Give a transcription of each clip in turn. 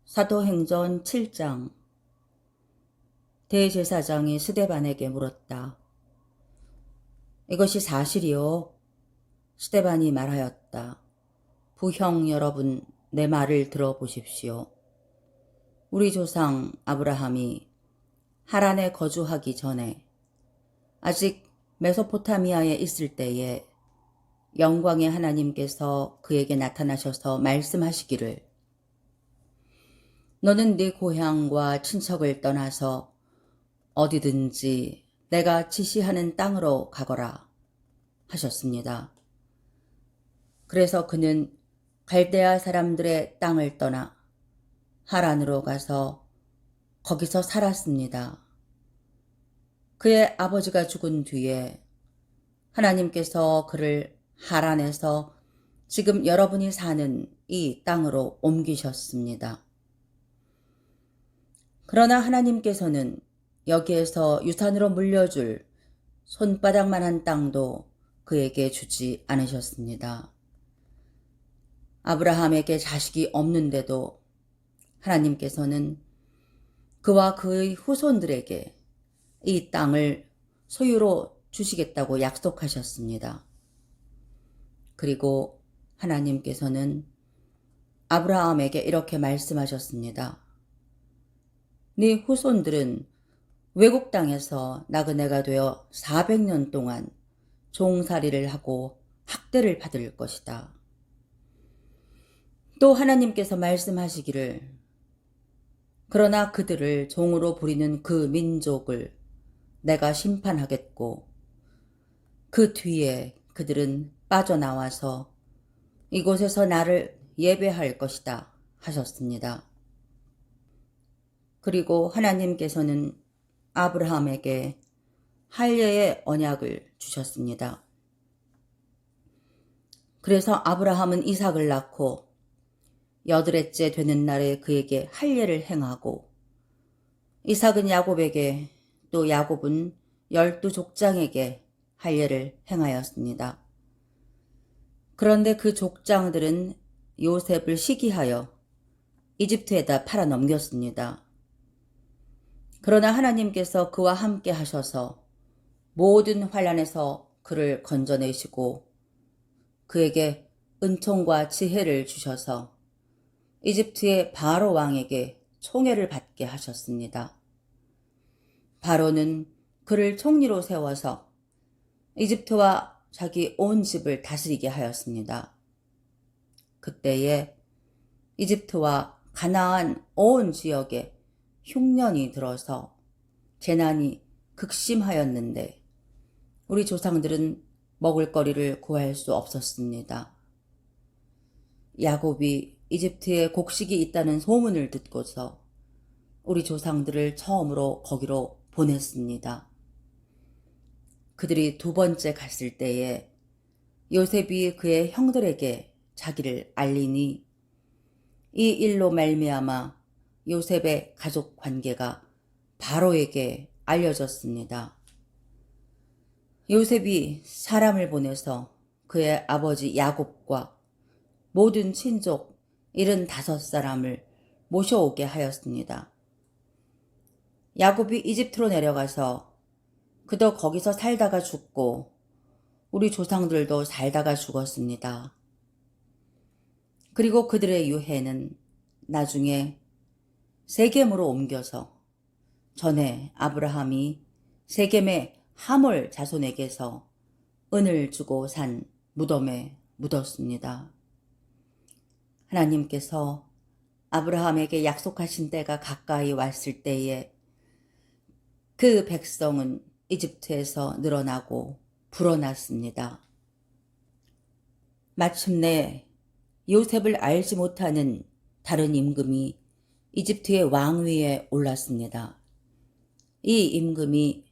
사도행전 7장. 대제사장이 스데반에게 물었다. 이것이 사실이요? 스데반이 말하였다. 부형 여러분, 내 말을 들어보십시오. 우리 조상 아브라함이 하란에 거주하기 전에 아직 메소포타미아에 있을 때에 영광의 하나님께서 그에게 나타나셔서 말씀하시기를, 너는 네 고향과 친척을 떠나서 어디든지 내가 지시하는 땅으로 가거라 하셨습니다. 그래서 그는 갈대아 사람들의 땅을 떠나 하란으로 가서 거기서 살았습니다. 그의 아버지가 죽은 뒤에 하나님께서 그를 하란에서 지금 여러분이 사는 이 땅으로 옮기셨습니다. 그러나 하나님께서는 여기에서 유산으로 물려줄 손바닥만한 땅도 그에게 주지 않으셨습니다. 아브라함에게 자식이 없는데도 하나님께서는 그와 그의 후손들에게 이 땅을 소유로 주시겠다고 약속하셨습니다. 그리고 하나님께서는 아브라함에게 이렇게 말씀하셨습니다. 네 후손들은 외국 땅에서 나그네가 되어 400년 동안 종살이를 하고 학대를 받을 것이다. 또 하나님께서 말씀하시기를, 그러나 그들을 종으로 부리는 그 민족을 내가 심판하겠고 그 뒤에 그들은 빠져나와서 이곳에서 나를 예배할 것이다 하셨습니다. 그리고 하나님께서는 아브라함에게 할례의 언약을 주셨습니다. 그래서 아브라함은 이삭을 낳고 여드렛째 되는 날에 그에게 할례를 행하고, 이삭은 야곱에게, 또 야곱은 12족장에게 할례를 행하였습니다. 그런데 그 족장들은 요셉을 시기하여 이집트에다 팔아넘겼습니다. 그러나 하나님께서 그와 함께 하셔서 모든 환난에서 그를 건져내시고 그에게 은총과 지혜를 주셔서 이집트의 바로 왕에게 총애를 받게 하셨습니다. 바로는 그를 총리로 세워서 이집트와 자기 온 집을 다스리게 하였습니다. 그때에 이집트와 가나안 온 지역에 흉년이 들어서 재난이 극심하였는데 우리 조상들은 먹을거리를 구할 수 없었습니다. 야곱이 이집트에 곡식이 있다는 소문을 듣고서 우리 조상들을 처음으로 거기로 보냈습니다. 그들이 두 번째 갔을 때에 요셉이 그의 형들에게 자기를 알리니 이 일로 말미암아 요셉의 가족 관계가 바로에게 알려졌습니다. 요셉이 사람을 보내서 그의 아버지 야곱과 모든 친족 75사람을 모셔오게 하였습니다. 야곱이 이집트로 내려가서 그도 거기서 살다가 죽고 우리 조상들도 살다가 죽었습니다. 그리고 그들의 유해는 나중에 세겜으로 옮겨서 전에 아브라함이 세겜의 하몰 자손에게서 은을 주고 산 무덤에 묻었습니다. 하나님께서 아브라함에게 약속하신 때가 가까이 왔을 때에 그 백성은 이집트에서 늘어나고 불어났습니다. 마침내 요셉을 알지 못하는 다른 임금이 이집트의 왕위에 올랐습니다. 이 임금이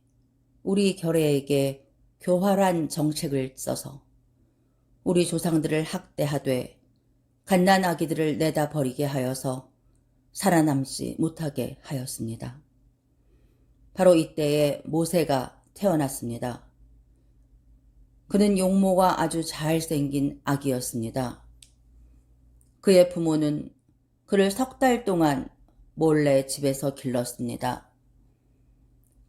우리 결례에게 교활한 정책을 써서 우리 조상들을 학대하되 갓난아기들을 내다 버리게 하여서 살아남지 못하게 하였습니다. 바로 이때에 모세가 태어났습니다. 그는 용모가 아주 잘생긴 아기였습니다. 그의 부모는 그를 3달 동안 몰래 집에서 길렀습니다.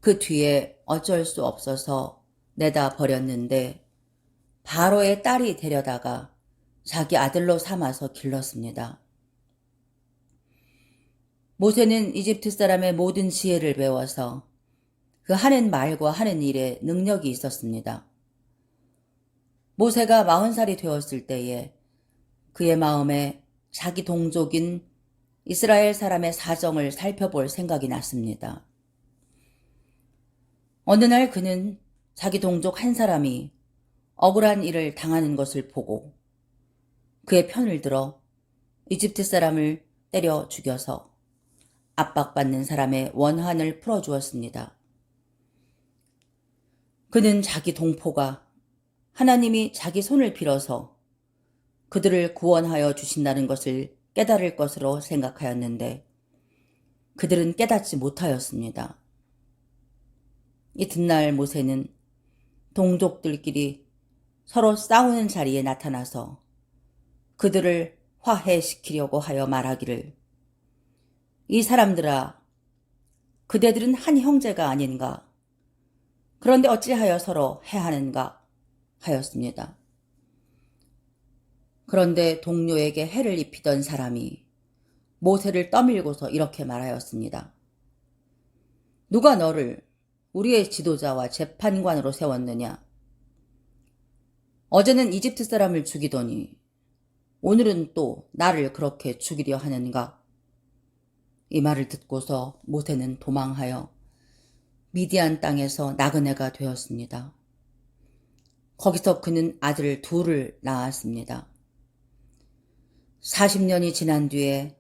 그 뒤에 어쩔 수 없어서 내다 버렸는데 바로의 딸이 데려다가 자기 아들로 삼아서 길렀습니다. 모세는 이집트 사람의 모든 지혜를 배워서 그 하는 말과 하는 일에 능력이 있었습니다. 모세가 40살이 되었을 때에 그의 마음에 자기 동족인 이스라엘 사람의 사정을 살펴볼 생각이 났습니다. 어느 날 그는 자기 동족 한 사람이 억울한 일을 당하는 것을 보고 그의 편을 들어 이집트 사람을 때려 죽여서 압박받는 사람의 원한을 풀어주었습니다. 그는 자기 동포가 하나님이 자기 손을 빌어서 그들을 구원하여 주신다는 것을 깨달을 것으로 생각하였는데 그들은 깨닫지 못하였습니다. 이튿날 모세는 동족들끼리 서로 싸우는 자리에 나타나서 그들을 화해시키려고 하여 말하기를, 이 사람들아, 그대들은 한 형제가 아닌가? 그런데 어찌하여 서로 해하는가? 하였습니다. 그런데 동료에게 해를 입히던 사람이 모세를 떠밀고서 이렇게 말하였습니다. 누가 너를 우리의 지도자와 재판관으로 세웠느냐? 어제는 이집트 사람을 죽이더니 오늘은 또 나를 그렇게 죽이려 하는가? 이 말을 듣고서 모세는 도망하여 미디안 땅에서 나그네가 되었습니다. 거기서 그는 아들 둘을 낳았습니다. 40년이 지난 뒤에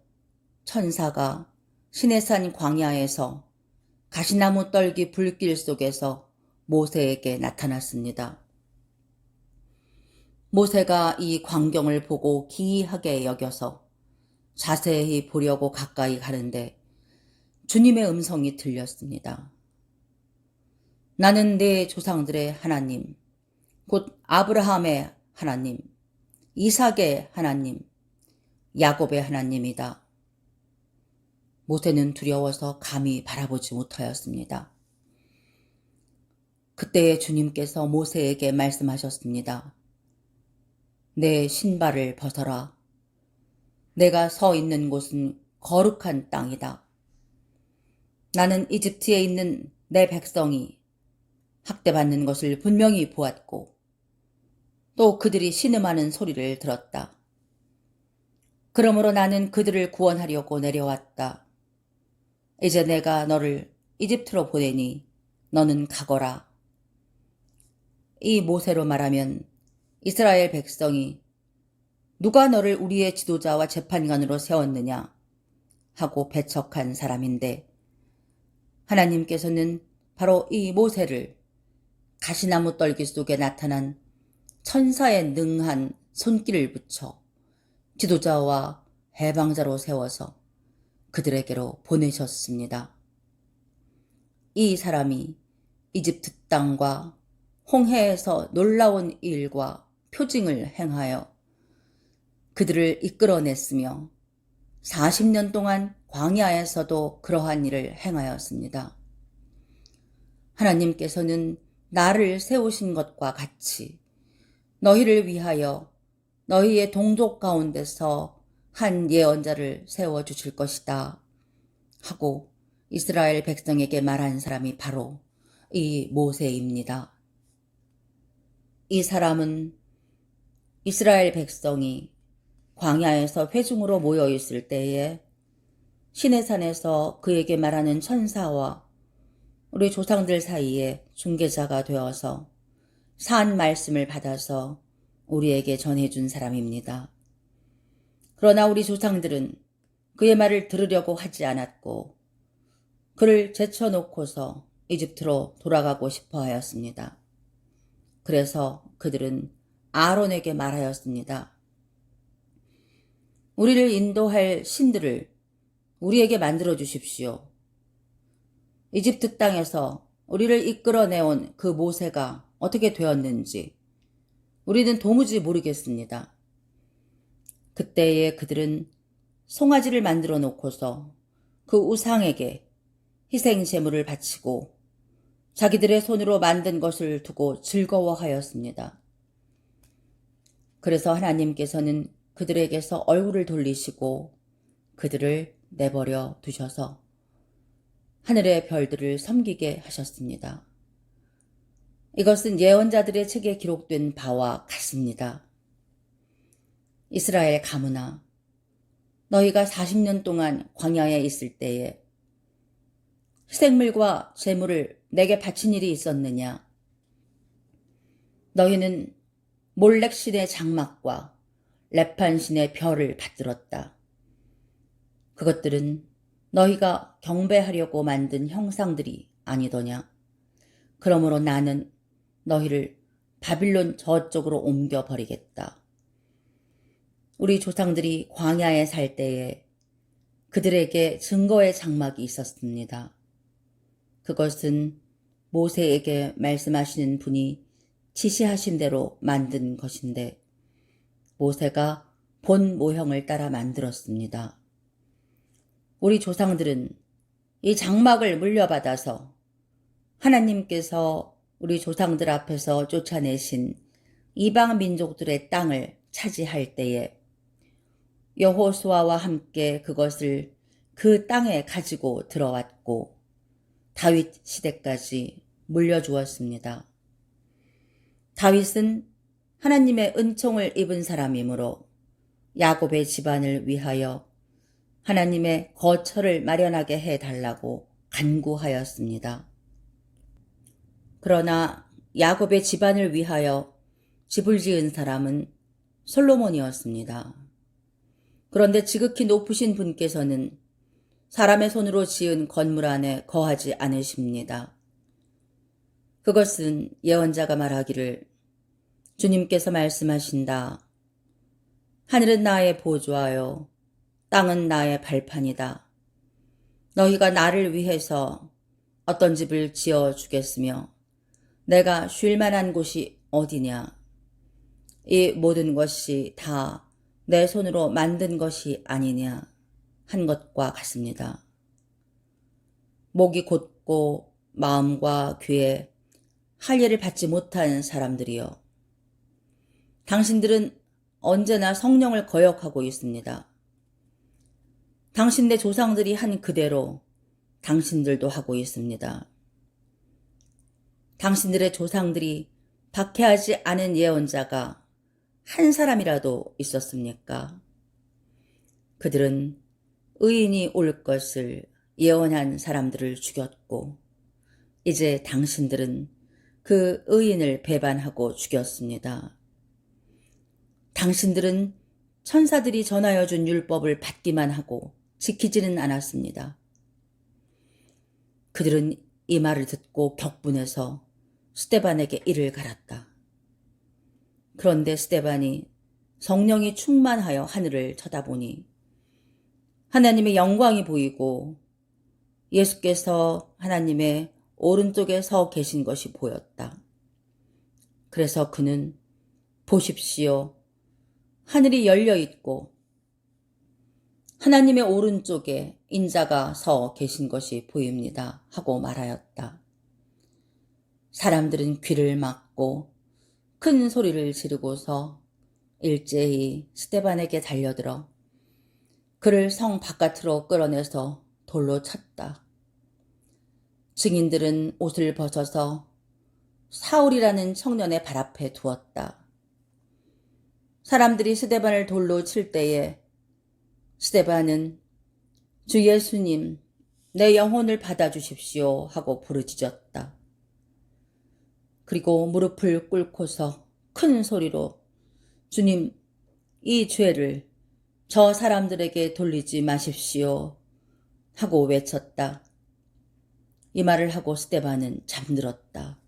천사가 시내산 광야에서 가시나무 떨기 불길 속에서 모세에게 나타났습니다. 모세가 이 광경을 보고 기이하게 여겨서 자세히 보려고 가까이 가는데 주님의 음성이 들렸습니다. 나는 내 조상들의 하나님, 곧 아브라함의 하나님, 이삭의 하나님, 야곱의 하나님이다. 모세는 두려워서 감히 바라보지 못하였습니다. 그때 주님께서 모세에게 말씀하셨습니다. 내 신발을 벗어라. 내가 서 있는 곳은 거룩한 땅이다. 나는 이집트에 있는 내 백성이 학대받는 것을 분명히 보았고 또 그들이 신음하는 소리를 들었다. 그러므로 나는 그들을 구원하려고 내려왔다. 이제 내가 너를 이집트로 보내니 너는 가거라. 이 모세로 말하면 이스라엘 백성이 누가 너를 우리의 지도자와 재판관으로 세웠느냐 하고 배척한 사람인데 하나님께서는 바로 이 모세를 가시나무 떨기 속에 나타난 천사의 능한 손길을 붙여 지도자와 해방자로 세워서 그들에게로 보내셨습니다. 이 사람이 이집트 땅과 홍해에서 놀라운 일과 표징을 행하여 그들을 이끌어냈으며 40년 동안 광야에서도 그러한 일을 행하였습니다. 하나님께서는 나를 세우신 것과 같이 너희를 위하여 너희의 동족 가운데서 한 예언자를 세워주실 것이다 하고 이스라엘 백성에게 말한 사람이 바로 이 모세입니다. 이 사람은 이스라엘 백성이 광야에서 회중으로 모여 있을 때에 시내산에서 그에게 말하는 천사와 우리 조상들 사이에 중개자가 되어서 산 말씀을 받아서 우리에게 전해준 사람입니다. 그러나 우리 조상들은 그의 말을 들으려고 하지 않았고 그를 제쳐놓고서 이집트로 돌아가고 싶어 하였습니다. 그래서 그들은 아론에게 말하였습니다. 우리를 인도할 신들을 우리에게 만들어 주십시오. 이집트 땅에서 우리를 이끌어내온 그 모세가 어떻게 되었는지 우리는 도무지 모르겠습니다. 그때에 그들은 송아지를 만들어 놓고서 그 우상에게 희생 제물을 바치고 자기들의 손으로 만든 것을 두고 즐거워하였습니다. 그래서 하나님께서는 그들에게서 얼굴을 돌리시고 그들을 내버려 두셔서 하늘의 별들을 섬기게 하셨습니다. 이것은 예언자들의 책에 기록된 바와 같습니다. 이스라엘 가문아, 너희가 40년 동안 광야에 있을 때에 희생물과 제물을 내게 바친 일이 있었느냐? 너희는 몰렉 신의 장막과 레판 신의 별을 받들었다. 그것들은 너희가 경배하려고 만든 형상들이 아니더냐? 그러므로 나는 너희를 바빌론 저쪽으로 옮겨버리겠다. 우리 조상들이 광야에 살 때에 그들에게 증거의 장막이 있었습니다. 그것은 모세에게 말씀하시는 분이 지시하신 대로 만든 것인데 모세가 본 모형을 따라 만들었습니다. 우리 조상들은 이 장막을 물려받아서 하나님께서 우리 조상들 앞에서 쫓아내신 이방 민족들의 땅을 차지할 때에 여호수아와 함께 그것을 그 땅에 가지고 들어왔고 다윗 시대까지 물려주었습니다. 다윗은 하나님의 은총을 입은 사람이므로 야곱의 집안을 위하여 하나님의 거처를 마련하게 해달라고 간구하였습니다. 그러나 야곱의 집안을 위하여 집을 지은 사람은 솔로몬이었습니다. 그런데 지극히 높으신 분께서는 사람의 손으로 지은 건물 안에 거하지 않으십니다. 그것은 예언자가 말하기를 주님께서 말씀하신다. 하늘은 나의 보좌요 땅은 나의 발판이다. 너희가 나를 위해서 어떤 집을 지어 주겠으며 내가 쉴 만한 곳이 어디냐? 이 모든 것이 다 내 손으로 만든 것이 아니냐 한 것과 같습니다. 목이 곧고 마음과 귀에 할례를 받지 못한 사람들이여, 당신들은 언제나 성령을 거역하고 있습니다. 당신네 조상들이 한 그대로 당신들도 하고 있습니다. 당신들의 조상들이 박해하지 않은 예언자가 한 사람이라도 있었습니까? 그들은 의인이 올 것을 예언한 사람들을 죽였고 이제 당신들은 그 의인을 배반하고 죽였습니다. 당신들은 천사들이 전하여 준 율법을 받기만 하고 지키지는 않았습니다. 그들은 이 말을 듣고 격분해서 스데반에게 이를 갈았다. 그런데 스데반이 성령이 충만하여 하늘을 쳐다보니 하나님의 영광이 보이고 예수께서 하나님의 오른쪽에 서 계신 것이 보였다. 그래서 그는 보십시오. 하늘이 열려 있고 하나님의 오른쪽에 인자가 서 계신 것이 보입니다. 하고 말하였다. 사람들은 귀를 막고 큰 소리를 지르고서 일제히 스데반에게 달려들어 그를 성 바깥으로 끌어내서 돌로 쳤다. 증인들은 옷을 벗어서 사울이라는 청년의 발 앞에 두었다. 사람들이 스데반을 돌로 칠 때에 스데반은 주 예수님, 내 영혼을 받아주십시오 하고 부르짖었다. 그리고 무릎을 꿇고서 큰 소리로 주님, 이 죄를 저 사람들에게 돌리지 마십시오 하고 외쳤다. 이 말을 하고 스데반은 잠들었다.